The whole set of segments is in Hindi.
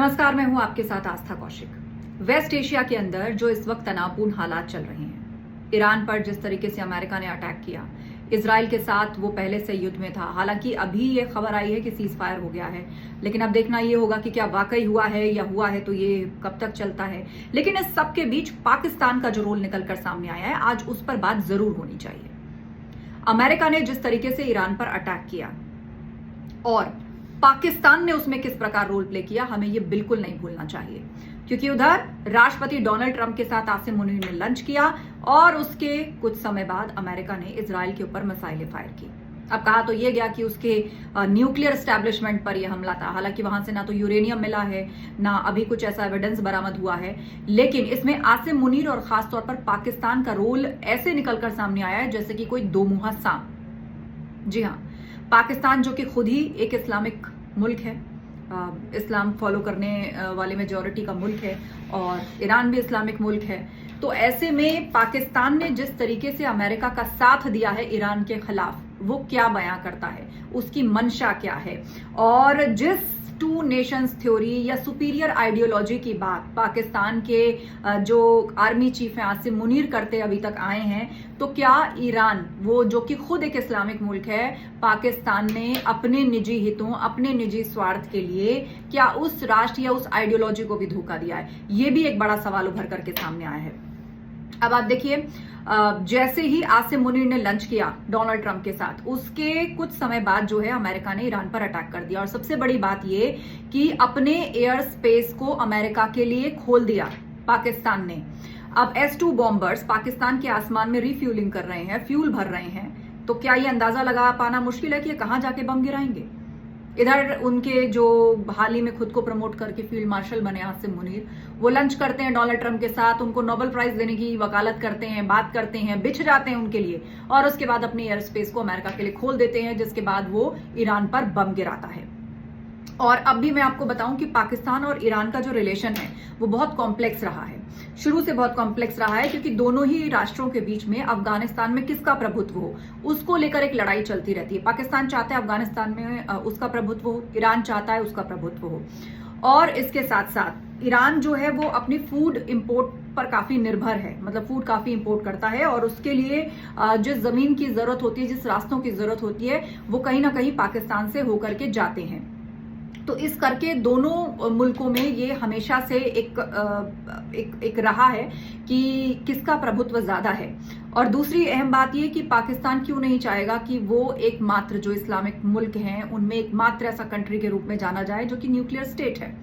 नमस्कार, मैं हूं आपके साथ आस्था कौशिक। वेस्ट एशिया के अंदर जो इस वक्त तनावपूर्ण हालात चल रहे हैं, ईरान पर जिस तरीके से अमेरिका ने अटैक किया, इजराइल के साथ वो पहले से युद्ध में था। हालांकि अभी ये खबर आई है कि सीज फायर हो गया है, लेकिन अब देखना ये होगा कि क्या वाकई हुआ है या हुआ है तो ये कब तक चलता है। लेकिन इस सब के बीच पाकिस्तान का जो रोल निकलकर सामने आया है, आज उस पर बात जरूर होनी चाहिए। अमेरिका ने जिस तरीके से ईरान पर अटैक किया और पाकिस्तान ने उसमें किस प्रकार रोल प्ले किया, हमें यह बिल्कुल नहीं भूलना चाहिए। क्योंकि उधर राष्ट्रपति डोनाल्ड ट्रंप के साथ आसिम मुनीर ने लंच किया और उसके कुछ समय बाद अमेरिका ने इजराइल के ऊपर मिसाइलें फायर की। अब कहा तो यह गया कि उसके न्यूक्लियर एस्टैब्लिशमेंट पर यह हमला था। हालांकि वहां से ना तो यूरेनियम मिला है, ना अभी कुछ ऐसा एविडेंस बरामद हुआ है, लेकिन इसमें आसिम मुनीर और खासतौर पर पाकिस्तान का रोल ऐसे निकलकर सामने आया है जैसे कि कोई दो मुंहा सांप। जी हाँ, पाकिस्तान जो कि खुद ही एक इस्लामिक मुल्क है, इस्लाम फॉलो करने वाले मेजॉरिटी का मुल्क है, और ईरान भी इस्लामिक मुल्क है। तो ऐसे में पाकिस्तान ने जिस तरीके से अमेरिका का साथ दिया है ईरान के खिलाफ, वो क्या बयां करता है, उसकी मंशा क्या है। और जिस टू नेशंस थ्योरी या सुपीरियर आइडियोलॉजी की बात पाकिस्तान के जो आर्मी चीफ हैं आसिम मुनीर करते अभी तक आए हैं, तो क्या ईरान, वो जो कि खुद एक इस्लामिक मुल्क है, पाकिस्तान ने अपने निजी हितों, अपने निजी स्वार्थ के लिए क्या उस राष्ट्र या उस आइडियोलॉजी को भी धोखा दिया है? ये भी एक बड़ा सवाल उभर करके सामने आया है। अब आप देखिए, जैसे ही आसिम मुनीर ने लंच किया डोनाल्ड ट्रंप के साथ, उसके कुछ समय बाद जो है अमेरिका ने ईरान पर अटैक कर दिया। और सबसे बड़ी बात ये कि अपने एयर स्पेस को अमेरिका के लिए खोल दिया पाकिस्तान ने। अब S-2 बॉम्बर्स पाकिस्तान के आसमान में रिफ्यूलिंग कर रहे हैं, फ्यूल भर रहे हैं। तो क्या ये अंदाजा लगा पाना मुश्किल है कि ये कहां जाके बम गिराएंगे? इधर उनके जो हाल ही में खुद को प्रमोट करके फील्ड मार्शल बने आसिम मुनीर, वो लंच करते हैं डोनाल्ड ट्रंप के साथ, उनको नोबेल प्राइज देने की वकालत करते हैं, बात करते हैं, बिछ जाते हैं उनके लिए, और उसके बाद अपनी एयर स्पेस को अमेरिका के लिए खोल देते हैं, जिसके बाद वो ईरान पर बम गिराता है। और अब भी मैं आपको बताऊं कि पाकिस्तान और ईरान का जो रिलेशन है वो बहुत कॉम्प्लेक्स रहा है, शुरू से बहुत कॉम्प्लेक्स रहा है, क्योंकि दोनों ही राष्ट्रों के बीच में अफगानिस्तान में किसका प्रभुत्व हो, उसको लेकर एक लड़ाई चलती रहती है। पाकिस्तान चाहता है अफगानिस्तान में उसका प्रभुत्व हो, ईरान चाहता है उसका प्रभुत्व हो। और इसके साथ साथ ईरान जो है वो अपनी फूड इंपोर्ट पर काफी निर्भर है, मतलब फूड काफी इंपोर्ट करता है, और उसके लिए जिस जमीन की जरूरत होती है, जिस रास्तों की जरूरत होती है, वो कहीं ना कहीं पाकिस्तान से होकर के जाते हैं। तो इस करके दोनों मुल्कों में ये हमेशा से एक रहा है कि किसका प्रभुत्व ज्यादा है। और दूसरी अहम बात ये कि पाकिस्तान क्यों नहीं चाहेगा कि वो एकमात्र जो इस्लामिक मुल्क हैं उनमें एकमात्र ऐसा कंट्री के रूप में जाना जाए जो कि न्यूक्लियर स्टेट है।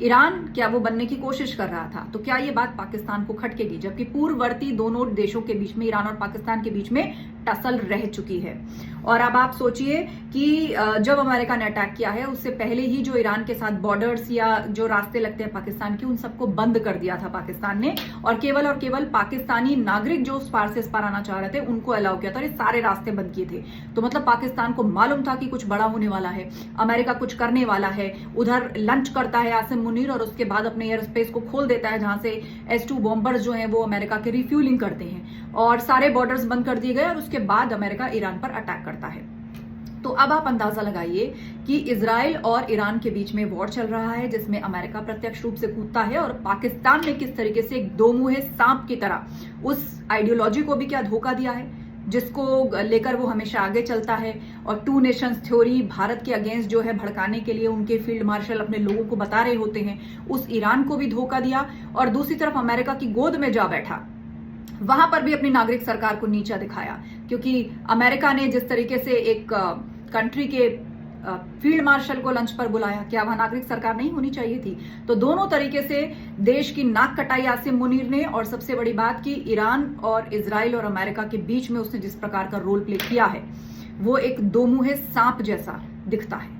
ईरान क्या वो बनने की कोशिश कर रहा था, तो क्या ये बात पाकिस्तान को खटकेगी? जबकि पूर्ववर्ती दोनों देशों के बीच में, ईरान और पाकिस्तान के बीच में टसल रह चुकी है। और अब आप सोचिए कि जब अमेरिका ने अटैक किया है, उससे पहले ही जो ईरान के साथ बॉर्डर्स या जो रास्ते लगते हैं पाकिस्तान के, उन सबको बंद कर दिया था पाकिस्तान ने, और केवल पाकिस्तानी नागरिक जो उस पार से इस पार आना चाह रहे थे उनको अलाउ किया था, और ये सारे रास्ते बंद किए थे। तो मतलब पाकिस्तान को मालूम था कि कुछ बड़ा होने वाला है, अमेरिका कुछ करने वाला है। उधर लंच करता है आसिम मुनीर और उसके बाद अपने एयर स्पेस को खोल देता है, जहां से S-2 बॉम्बर्स जो हैं वो अमेरिका के रिफ्यूलिंग करते हैं, और सारे बॉर्डर्स बंद कर दिए गए, और उसके बाद अमेरिका ईरान पर अटैक करता है। तो अब आप अंदाजा लगाइए कि इजराइल और ईरान के बीच में वॉर चल रहा है, जिसमें अमेरिका प्रत्यक्ष रूप से कूदता है, और पाकिस्तान ने किस तरीके से एक दो मुंहे सांप की तरह उस आइडियोलॉजी को भी क्या धोखा दिया है, जिसको लेकर वो हमेशा आगे चलता है। और टू नेशंस थ्योरी भारत के अगेंस्ट जो है भड़काने के लिए उनके फील्ड मार्शल अपने लोगों को बता रहे होते हैं, उस ईरान को भी धोखा दिया, और दूसरी तरफ अमेरिका की गोद में जा बैठा, वहां पर भी अपनी नागरिक सरकार को नीचा दिखाया। क्योंकि अमेरिका ने जिस तरीके से एक कंट्री के फील्ड मार्शल को लंच पर बुलाया, क्या वहां नागरिक सरकार नहीं होनी चाहिए थी? तो दोनों तरीके से देश की नाक कटाई आसिम मुनीर ने। और सबसे बड़ी बात कि ईरान और इजराइल और अमेरिका के बीच में उसने जिस प्रकार का रोल प्ले किया है, वो एक दो मुंहे सांप जैसा दिखता है।